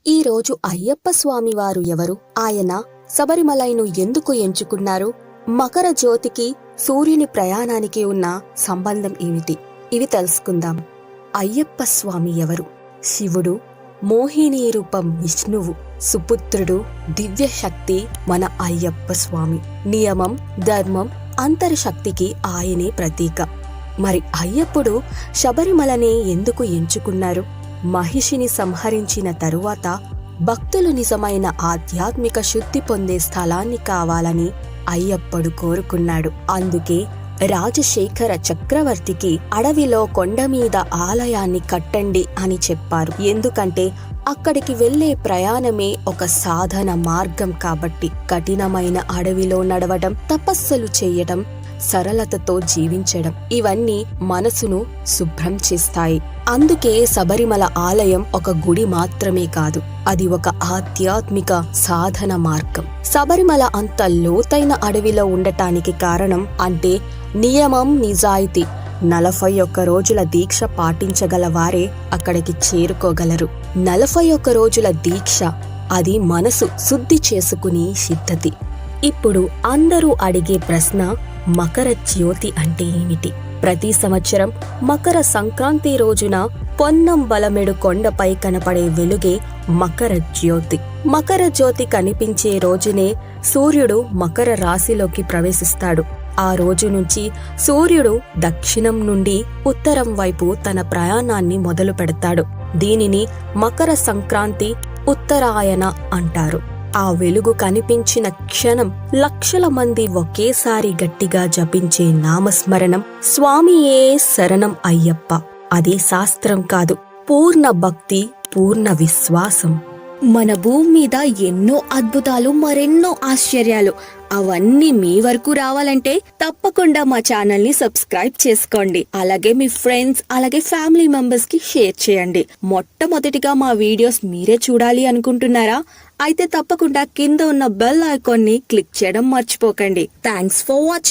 ఈ రోజు అయ్యప్ప స్వామి వారు ఎవరు? ఆయన శబరిమలైను ఎందుకు ఎంచుకున్నారు? మకర జ్యోతికి సూర్యుని ప్రయాణానికి ఉన్న సంబంధం ఏమిటి? ఇవి తెలుసుకుందాం. అయ్యప్ప స్వామి ఎవరు? శివుడు, మోహిని రూపం విష్ణువు, సుపుత్రుడు, దివ్య శక్తి మన అయ్యప్ప స్వామి. నియమం, ధర్మం, అంతర్శక్తికి ఆయనే ప్రతీక. మరి అయ్యప్పుడు శబరిమలనే ఎందుకు ఎంచుకున్నారు? మహిషిని సంహరించిన తరువాత భక్తులు నిజమైన ఆధ్యాత్మిక శుద్ధి పొందే స్థలాన్ని కావాలని అయ్యప్పుడు కోరుకున్నాడు. అందుకే రాజశేఖర చక్రవర్తికి అడవిలో కొండ మీద ఆలయాన్ని కట్టండి అని చెప్పారు. ఎందుకంటే అక్కడికి వెళ్లే ప్రయాణమే ఒక సాధన మార్గం కాబట్టి. కఠినమైన అడవిలో నడవడం, తపస్సులు చేయడం, సరళతతో జీవించడం, ఇవన్నీ మనసును శుభ్రం చేస్తాయి. అందుకే శబరిమల ఆలయం ఒక గుడి మాత్రమే కాదు, అది ఒక ఆధ్యాత్మిక సాధన మార్గం. శబరిమల అంత లోతైన అడవిలో ఉండటానికి కారణం అంటే నియమం, నిజాయితీ. 41 రోజుల దీక్ష పాటించగల వారే అక్కడికి చేరుకోగలరు. 41 రోజుల దీక్ష, అది మనసు శుద్ధి చేసుకునే సిద్ధతి. ఇప్పుడు అందరూ అడిగే ప్రశ్న, మకర జ్యోతి అంటే ఏమిటి? ప్రతి సంవత్సరం మకర సంక్రాంతి రోజున పొన్నం బలమెడు కొండపై కనపడే వెలుగే మకర జ్యోతి. మకర జ్యోతి కనిపించే రోజునే సూర్యుడు మకర రాశిలోకి ప్రవేశిస్తాడు. ఆ రోజు నుంచి సూర్యుడు దక్షిణం నుండి ఉత్తరం వైపు తన ప్రయాణాన్ని మొదలు పెడతాడు. దీనిని మకర సంక్రాంతి, ఉత్తరాయణ అంటారు. ఆ వెలుగు కనిపించిన క్షణం లక్షల మంది ఒకేసారి గట్టిగా జపించే నామస్మరణం స్వామియే శరణం అయ్యప్ప. అది శాస్త్రం కాదు, పూర్ణ భక్తి, పూర్ణ విశ్వాసం. మన భూమి మీద ఎన్నో అద్భుతాలు, మరెన్నో ఆశ్చర్యాలు, అవన్నీ మీ వరకు రావాలంటే తప్పకుండా మా ఛానల్ ని సబ్స్క్రైబ్ చేసుకోండి. అలాగే మీ ఫ్రెండ్స్, అలాగే ఫ్యామిలీ మెంబర్స్ కి షేర్ చేయండి. మొట్టమొదటిగా మా వీడియోస్ మీరే చూడాలి అనుకుంటున్నారా? అయితే తప్పకుండా కింద ఉన్న బెల్ ఐకాన్ ని క్లిక్ చేయడం మర్చిపోకండి. Thanks for watching.